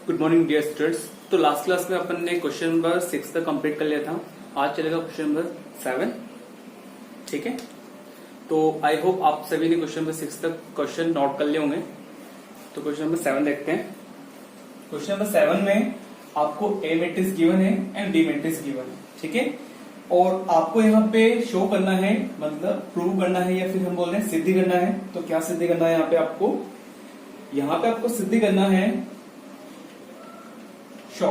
Good morning dear students. तो last class में अपन ने क्वेश्चन नंबर 6 तक कंप्लीट कर लिया था। आज चलेगा क्वेश्चन नंबर 7। ठीक है, तो आई होप आप सभी ने क्वेश्चन नंबर 6 तक क्वेश्चन नोट कर लिए होंगे। तो क्वेश्चन नंबर 7 देखते हैं। क्वेश्चन नंबर 7 में आपको ए मैट्रिक्स गिवन है एंड बी मैट्रिक्स गिवन है। ठीक है, और आपको यहाँ पे शो करना है, मतलब प्रूव करना है या फिर हम बोल रहे हैं सिद्धि करना है। तो क्या सिद्धि करना है यहाँ पे आपको सिद्धि करना है शो।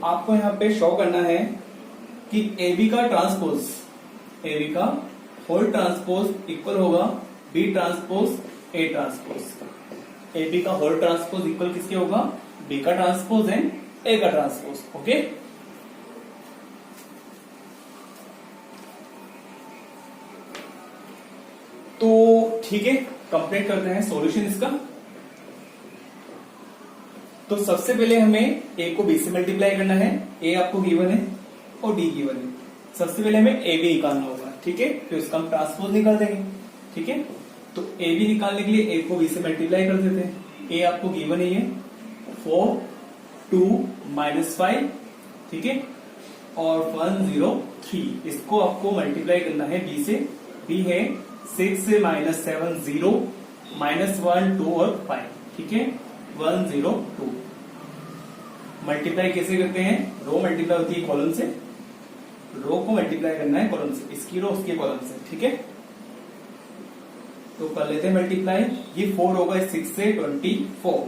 आपको यहाँ पे शो करना है कि AB का होल ट्रांसपोज इक्वल होगा B transpose A transpose. AB का होल ट्रांसपोज इक्वल किसके होगा? B का ट्रांसपोज एंड A का ट्रांसपोज। ओके, तो ठीक है, कंप्लीट करते हैं सॉल्यूशन इसका। तो सबसे पहले हमें A को B से मल्टीप्लाई करना है। A आपको गिवन है और D गिवन है। सबसे पहले हमें AB निकालना होगा। ठीक है, फिर उसका हम ट्रांसपोज निकाल देंगे। ठीक है, तो AB निकालने के लिए A को B से मल्टीप्लाई कर देते हैं। A आपको गिवन है, ये 4 2 -5। ठीक है, और 1 0 3। इसको आपको मल्टीप्लाई करना है B से। B है 6 से -7 0 -1 2 और 5। ठीक है, 1 0 2। मल्टीप्लाई कैसे करते हैं? रो मल्टीप्लाई होती है कॉलम से। रो को मल्टीप्लाई करना है कॉलम से, इसकी रो उसके कॉलम से। ठीक है, तो कर लेते हैं मल्टीप्लाई। ये 4 होगा 6 से 24,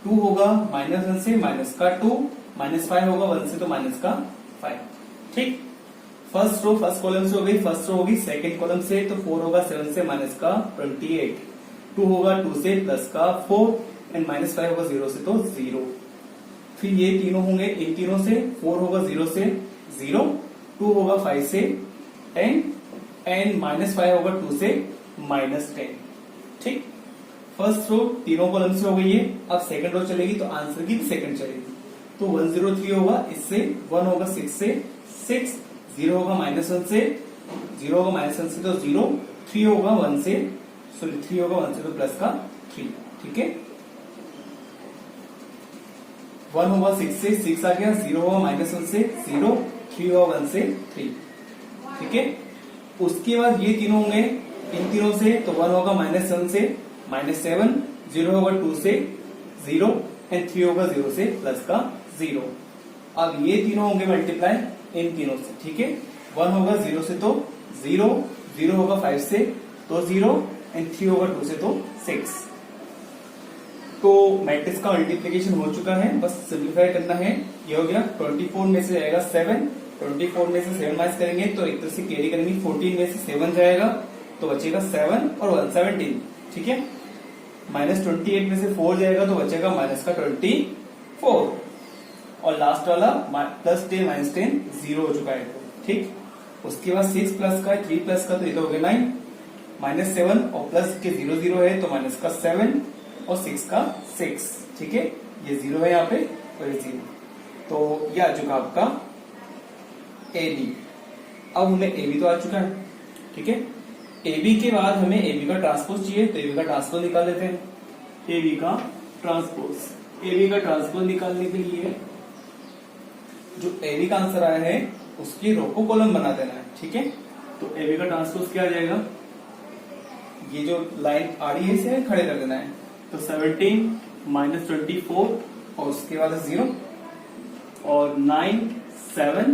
2 होगा -1 से माइनस का 2, -5 होगा 1 से तो माइनस का 5। ठीक, फर्स्ट रो फर्स्ट कॉलम से हो गई, फर्स्ट रो होगी सेकंड कॉलम से। तो 4 होगा 7 से माइनस का 28, 2 होगा 2 से प्लस का 4 एंड -5 होगा 0 से तो 0। फिर ये तीनों होंगे इन तीनों से। 4 होगा 0 से 0, 2 होगा 5 से 10 एंड -5 होगा 2 से -10। ठीक, फर्स्ट रो तीनों कॉलम से हो गई है। अब सेकंड रो चलेगी तो आंसर की सेकंड चलेगी। तो 103 होगा, इससे 1 होगा 6 से 6, 0 होगा -1 से 0 होगा -1 से तो 0, 3 होगा 1 से, सॉरी 3 होगा 1 से तो प्लस का 3। ठीक है, 1 होगा 6 से 6 आ गया, 0 होगा -1 से 0, 3 होगा 1 से 3। ठीक है, उसके बाद ये तीनों होंगे इन तीनों से। तो 1 होगा -1 से -7, 0 होगा 2 से 0 एंड 3 होगा 0 से प्लस का 0। अब ये तीनों होंगे मल्टीप्लाई इन तीनों से। ठीक है, 1 होगा 0 से तो 0, 0 होगा 5 से तो 0 एंड 3 होगा 2 से तो 6। तो मैट्रिक्स का मल्टीप्लिकेशन हो चुका है, बस सिंप्लीफाई करना है। ये हो गया 24 में से जाएगा 7, 24 में से 7 माइनस करेंगे तो एक तरह से कैरी करेंगे। 14 में से 7 जाएगा तो बचेगा 7 और 1 17। ठीक है, -28 में से 4 जाएगा तो बचेगा माइनस का 24 और लास्ट वाला +10 -10 0 हो चुका है। ठीक, उसके बाद 6 प्लस का 3 प्लस का तो ये तो हो गया 9, -7 और प्लस के 0 0 है तो माइनस का 7 और 6 का 6। ठीक है, ये 0 है यहाँ पे और ये 0। तो ये आ चुका आपका AB। अब हमें AB तो आ चुका है। ठीक है, AB के बाद हमें AB का ट्रांसपोज चाहिए, तो AB का ट्रांसपोज निकाल लेते हैं। AB का ट्रांसपोज निकालने के लिए जो AB का आंसर आया है उसकी रो को कॉलम बना देना है। ठीक है, तो AB का ट्रांसपोज क्या आ जाएगा? ये जो लाइन आ रही है इसे खड़े कर देना है। तो 17 -24 और उसके बाद 0 और 9 7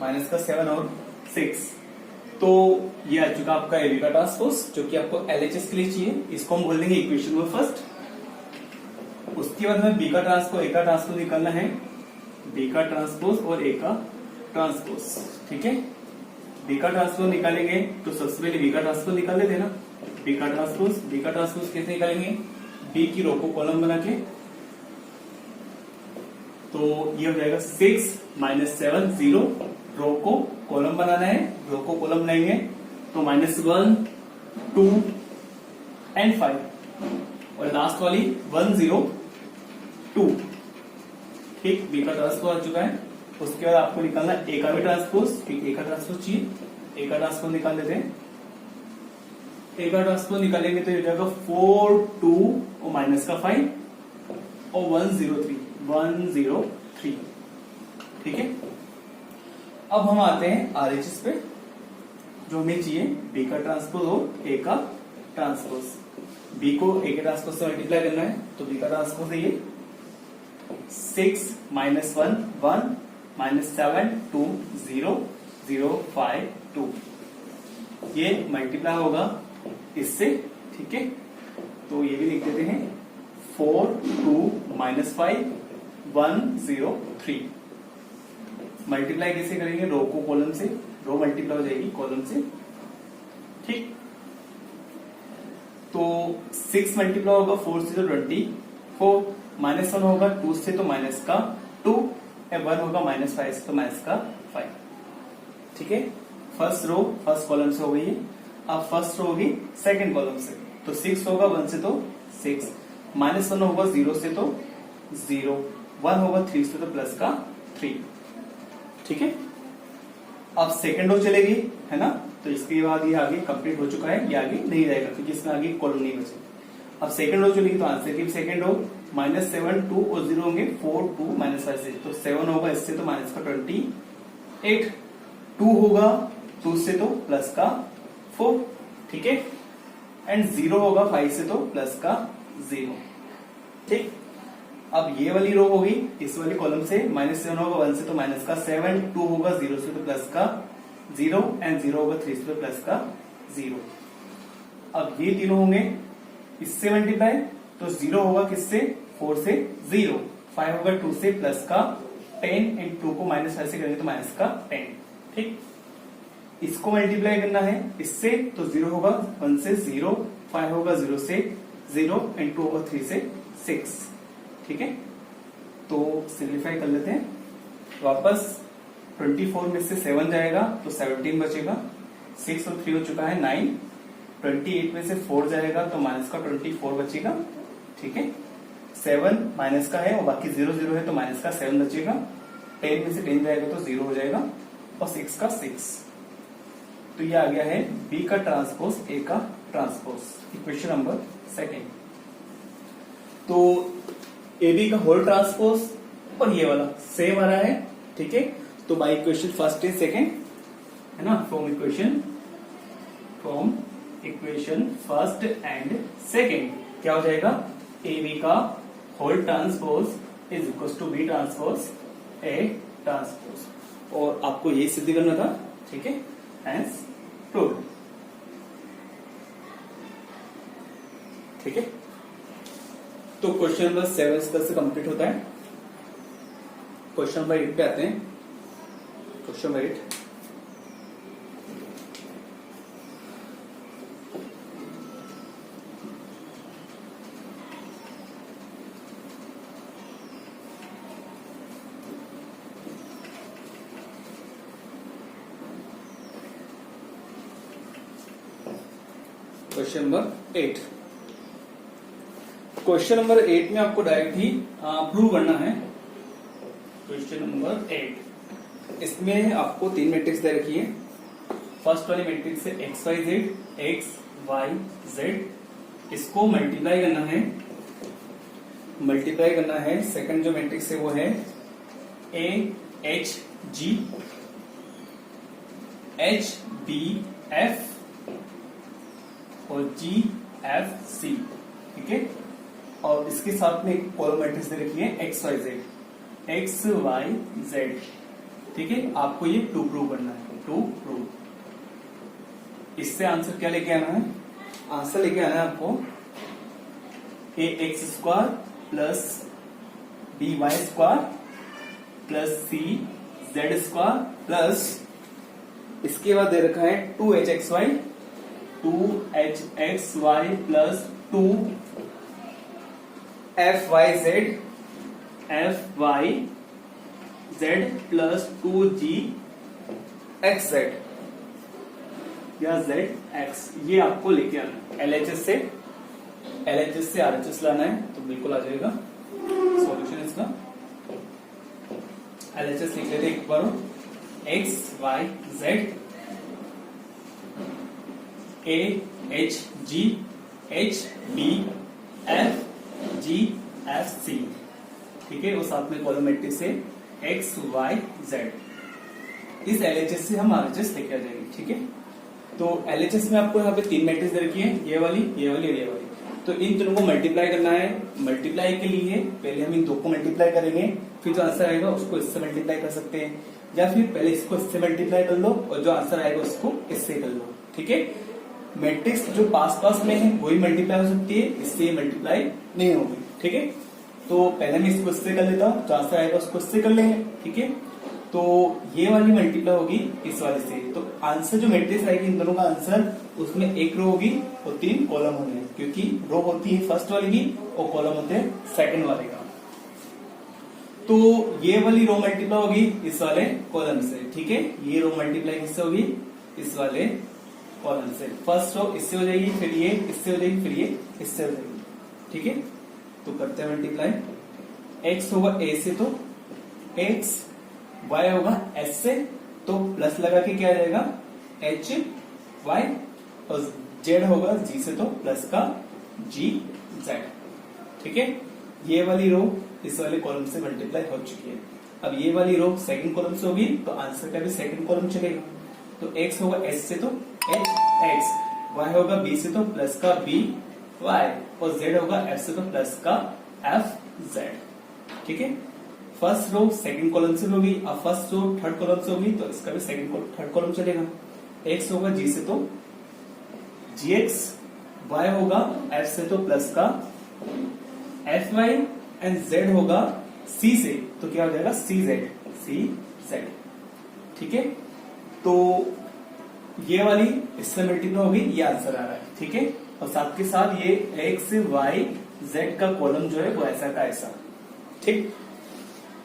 माइनस का 7 और 6। तो ये आ चुका आपका AB का ट्रांसपोज, जो कि आपको LHS के लिए चाहिए। इसको हम बोल देंगे इक्वेशन नंबर फर्स्ट। उसके बाद हमें B का ट्रांसपोज, A का ट्रांसपोज निकालना है। B का ट्रांसपोज और A का ट्रांसपोज। ठीक है, B का ट्रांसपोज निकालेंगे तो सबसे पहले B का ट्रांसपोज निकाल लेते हैं ना। B का ट्रांसपोज कैसे निकालेंगे? B की रो को कॉलम बना के। तो ये हो जाएगा 6 -7 0, रो को कॉलम बनाना है। रो को कॉलम बनाएंगे तो -1 2 एंड 5 और लास्ट वाली 1 0 2। ठीक, B का ट्रांसपोज आ चुका है। उसके बाद आपको निकालना A का भी ट्रांसपोज। ठीक, A का ट्रांसपोज चाहिए, A का ट्रांसपोज निकाल लेते हैं। A का ट्रांसपोज निकालेंगे तो ये हो जाएगा 4 2 और माइनस का 5 और 103, ठीक है। अब हम आते हैं आरएचएस पे, जो हमें चाहिए बी का ट्रांसपोज और ए का ट्रांसपोज। बी को ए के ट्रांसपोज से मल्टीप्लाई करना है, तो बी का ट्रांसपोज है ये 6 -1 1 -7 2 0 0 5 2, ये मल्टीप्लाई होगा इससे, ठीक है। तो ये भी लिख देते हैं 4 2 -5 1 0 3। मल्टीप्लाई कैसे करेंगे, रो को कॉलम से, रो मल्टीप्लाई हो जाएगी कॉलम से, ठीक। तो 6 मल्टीप्लाई होगा 4 से तो 24, -1 होगा 2 से तो माइनस का 2, 1 होगा -5 से तो माइनस का 5, ठीक है। फर्स्ट रो फर्स्ट कॉलम से हो गई है। अब फर्स्ट रो होगी सेकंड कॉलम से, तो 6 होगा 1 से तो 6, -1 होगा 0 से तो 0, 1 होगा 3 से तो प्लस का 3, ठीक है। अब सेकंड रो चलेगी, है ना, तो इसके बाद ये आगे कंप्लीट हो चुका है, ये आगे नहीं जाएगा क्योंकि इसमें आगे कॉलम नहीं बचे। अब सेकंड रो चलेगी, तो आंसर की सेकंड रो -7 2 और 0 होंगे 4 2 -5 से, तो 7 होगा इससे तो माइनस का 28, 2 होगा 2 से तो प्लस का 4, ठीक है। एंड 0 होगा 5 से तो प्लस का 0, ठीक। अब ये वाली रो होगी इस वाली कॉलम से, -7 होगा 1 से तो माइनस का 7, 2 होगा 0 से तो प्लस का 0 एंड 0 होगा 3 से तो प्लस का 0। अब ये तीनों होंगे इससे मल्टीप्लाई, तो 0 होगा किससे, 4 से 0, 5 होगा 2 से प्लस का 10 एंड 2 को -5 से करेंगे तो माइनस का 10, ठीक। इसको मल्टीप्लाई करना है इससे, तो 0 होगा 1 से 0, 5 होगा 0 से 0 एंड 2 होगा 3 से 6, ठीक है। तो सिंप्लीफाई कर लेते हैं वापस, 24 में से 7 जाएगा तो 17 बचेगा, 6 और 3 हो चुका है 9, 28 में से 4 जाएगा तो माइनस का 24 बचेगा, ठीक है। 7 माइनस का है और बाकी 0 0 है तो माइनस का 7 बचेगा, 10 में से 10 जाएगा तो 0 हो जाएगा और 6 का 6। तो ये आ गया है बी का ट्रांसपोज ए का ट्रांसपोज, इक्वेशन नंबर सेकेंड। तो ए बी का होल ट्रांसपोज और ये वाला सेम आ रहा है, ठीक है। तो by equation first and second, है ना, from equation first and second क्या हो जाएगा, ए बी का whole transpose is equal to B transpose A transpose, और आपको ये सिद्ध करना था, ठीक है, एज प्रूव्ड, ठीक है। तो क्वेश्चन नंबर 7 इस तरह से कंप्लीट होता है। क्वेश्चन नंबर 8 पे आते हैं। Question number 8, question number 8। Question number 8 में आपको डायरेक्ट ही प्रूव करना है। क्वेश्चन नंबर 8, इसमें आपको 3 मैट्रिक्स दे रखी है। फर्स्ट वाली मैट्रिक्स है X Y Z, X Y Z, इसको मल्टीप्लाई करना है। सेकंड जो मैट्रिक्स है वो है A H G H B F और जी एफ सी, ठीक है। और इसके साथ में एक कॉलम मैट्रिक्स दे रखी है एक्स वाई जेड, ठीक है। आपको ये टू प्रूव करना है, टू प्रूव। इससे आंसर क्या लेके आना है, आंसर लेके आना है आपको A X square plus B Y square plus C Z square plus, इसके बाद दे रखा है 2hxy plus 2fyz plus 2gxz या zx, ये आपको लेके आना है। LHS से RHS लाना है तो बिल्कुल आ जाएगा सॉल्यूशन इसका। LHS लिख लेते एक बार, x y z a h g h b f g F C, ठीक है, और साथ में कॉलम मैट्रिक्स है एक्स वाई जेड। इस एलएचएस से हम आरएचएस लेके आ जाएंगे, ठीक है। तो एलएचएस में आपको यहाँ पे 3 मैट्रिक्स दे रखी है, ये वाली, ये वाली और ये वाली। तो इन दोनों को मल्टीप्लाई करना है। मल्टीप्लाई के लिए पहले हम इन दो को मल्टीप्लाई करेंगे, फिर जो आंसर आएगा उसको इससे मल्टीप्लाई कर सकते हैं, या फिर पहले इसको इससे मल्टीप्लाई कर लो और जो आंसर आएगा उसको इससे कर लो, ठीक है। मैट्रिक्स जो पास पास में है वही मल्टीप्लाई हो सकती है, इससे मल्टीप्लाई नहीं होगी, ठीक है। तो पहले मैं इसको इससे कर लेता हूँ, जो आंसर आएगा उसको इससे कर लेंगे, ठीक है। तो ये वाली मल्टीप्लाई होगी इस वाले से, तो आंसर जो मैट्रिक्स आएगी इन दोनों का आंसर, उसमें एक रो होगी और 3 कॉलम होंगे, क्योंकि रो होती है फर्स्ट वाले की और कॉलम होते हैं सेकंड वाले का। तो ये वाली रो मल्टीप्लाई होगी इस वाले कॉलम से, ठीक है। ये रो मल्टीप्लाई किससे होगी, इस वाले कॉलम से। फर्स्ट रो इससे हो जाएगी, फिर ये इससे हो जाएगी, फिर ये इससे हो जाएगी, ठीक है। तो करते हैं मल्टीप्लाई। एक्स होगा ए से तो एक्स, वाई होगा एस से तो प्लस लगा के क्या आ जाएगा एच वाई, और जेड होगा जी से तो प्लस का जी जेड, ठीक है। ये वाली रो इस वाले कॉलम से मल्टीप्लाई हो चुकी है। अब ये वाली रो सेकंड कॉलम से होगी तो आंसर का भी सेकंड कॉलम चलेगा। तो एक्स होगा एस से तो एच एक्स, वाई होगा बी से तो प्लस का बी वाई, और जेड होगा एफ से तो प्लस का एफ जेड, ठीक है। फर्स्ट रो सेकंड कॉलम से होगी, अब फर्स्ट रो थर्ड कॉलम से होगी तो इसका भी सेकंड थर्ड कॉलम चलेगा। एक्स होगा जी से तो जी एक्स, वाई होगा एफ से तो प्लस का एफ वाई, एंड जेड होगा सी से तो क्या हो जाएगा सी जेड, सी जेड, ठीक है। तो ये वाली इससे मल्टीप्लाई होगी, ये आंसर आ रहा है, ठीक है। और साथ के साथ ये एक्स वाई जेड का कॉलम जो है वो ऐसा का ऐसा, ठीक।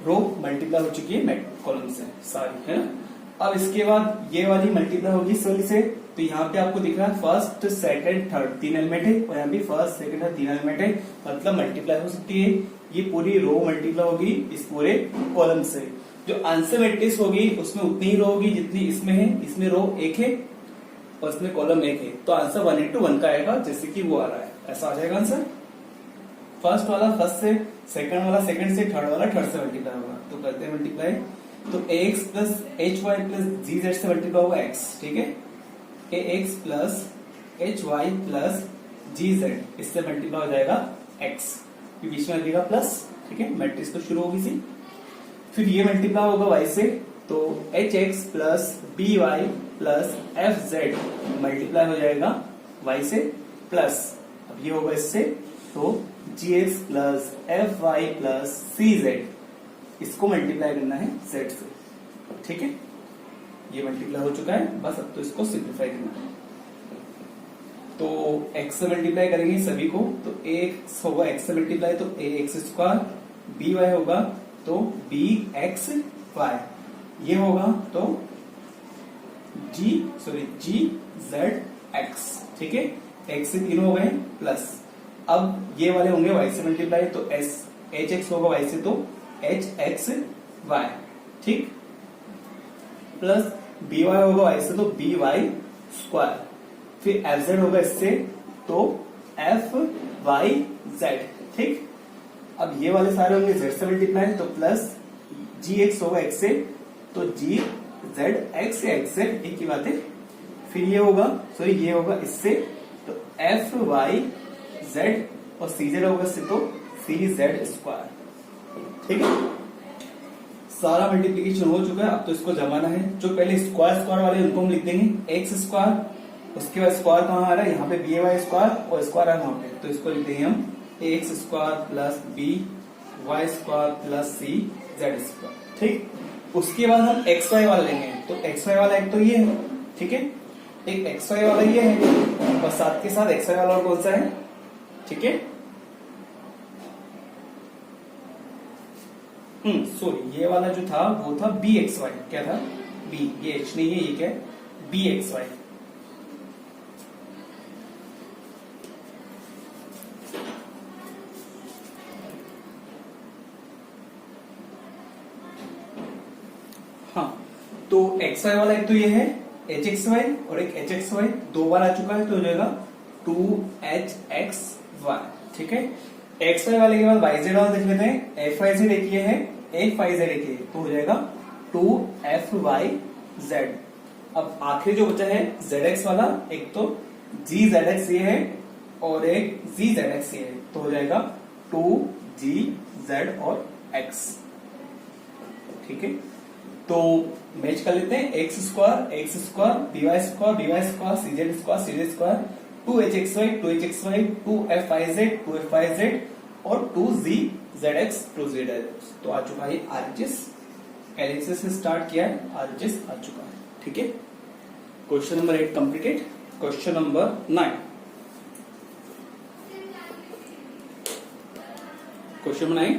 रो मल्टीप्लाई हो चुकी है कॉलम से सारी, है ना। अब इसके बाद ये वाली मल्टीप्लाई होगी इस वाली से, तो यहाँ पे आपको दिख रहा है फर्स्ट सेकंड थर्ड 3 एलिमेंट है, और यहाँ भी फर्स्ट सेकंड थर्ड 3 एलिमेंट है, मतलब मल्टीप्लाई हो सकती है। ये पूरी रो मल्टीप्लाई होगी इस पूरे कॉलम से। जो आंसर मैट्रिक्स होगी उसमें उतनी ही रो होगी जितनी इसमें है, इसमें रो 1 है और इसमें कॉलम 1 है, तो आंसर 1:1 का आएगा, जैसे कि वो आ रहा है, ऐसा आ जाएगा आंसर। फर्स्ट वाला फर्स्ट से, सेकंड वाला सेकंड से, थर्ड वाला थर्ड से मल्टीप्लाई होगा। तो करते हैं मल्टीप्लाई। तो x plus h y plus g z से मल्टीप्लाई होगा एक्स, ठीक है। A x plus h y plus g z, इससे मल्टीप्लाई हो जाएगा एक्स, बीच में लगेगा प्लस, ठीक है। मैट्रिक्स तो शुरू होगी सी। फिर ये मल्टीप्लाई होगा वाई से, तो H X plus B Y plus F Z multiply हो जाएगा वाई से प्लस, अब ये होगा इससे, तो g x plus f y plus सी जेड, इसको मल्टीप्लाई करना है जेड से, ठीक है। ये मल्टीप्लाई हो चुका है, बस अब तो इसको सिंप्लीफाई करना है। तो x से मल्टीप्लाई करेंगे सभी को, तो x होगा x से मल्टीप्लाई तो a x square, B Y होगा तो बी एक्स वाई, ये होगा तो जी जेड एक्स, ठीक है। x से 3 हो गए प्लस, अब ये वाले होंगे y से मल्टीप्लाई तो एच एक्स होगा y से तो एच एक्स वाई, ठीक, प्लस बी वाई होगा y से तो बी वाई स्क्वायर, फिर एफ जेड होगा इससे तो एफ वाई जेड, ठीक। अब ये वाले सारे होंगे जेड से मल्टीप्लाई तो प्लस जी एक्स होगा एक्स से तो जी जेड एक्स एक्स जेड, एक ही बात है। फिर ये होगा ये होगा इससे तो एफ वाई जेड, और सी जेड होगा इससे तो सी जेड स्क्वायर, ठीक है। सारा मल्टीप्लीकेशन हो चुका है, अब तो इसको जमाना है। जो पहले स्क्वायर स्क्वायर वाले उनको हम लिख देंगे एक्स स्क्वायर, उसके बाद स्क्वायर कहाँ आ रहा है, यहाँ पे बी वाई स्क्वायर और स्क्वायर है वहां पे, तो इसको लिख देंगे हम x square plus B Y square plus सी जेड स्क्वायर, ठीक। उसके बाद हम एक्स वाई वाला लेंगे, तो एक्स वाई वाला एक तो ये है, ठीक है, एक एक्स वाई वाला ये है, और साथ के साथ एक्स वाई वाला कौन सा है, ठीक है। सॉरी, ये वाला जो था वो था बी एक्स वाई, क्या था बी, ये एच नहीं है, ये क्या है बी एक्स वाई। हाँ, तो एक्स वाई वाला एक तो ये है एच एक्स वाई और एक एच एक्स वाई, 2 बार आ चुका है तो हो जाएगा 2 एच एक्स वाई, ठीक है। एक्स वाई वाले के बाद वाई जेड वाला देख लेते हैं। एफ वाई जेड एक ये है, एफ वाई जेड एक ये, तो हो जाएगा 2FYZ। अब आखिरी जो बचा है ZX वाला, एक तो GZX ये है और एक GZX ये है, तो हो जाएगा 2GZ और X। ठीक है, तो मैच कर लेते हैं। X square dy square cz square 2hxy 2fyz और 2gzx 2zx। तो आ चुका है आरएचएस। एलएचएस से स्टार्ट किया है, आरएचएस आ चुका है। ठीक है, question number 8 completed. Question number 9, question number 9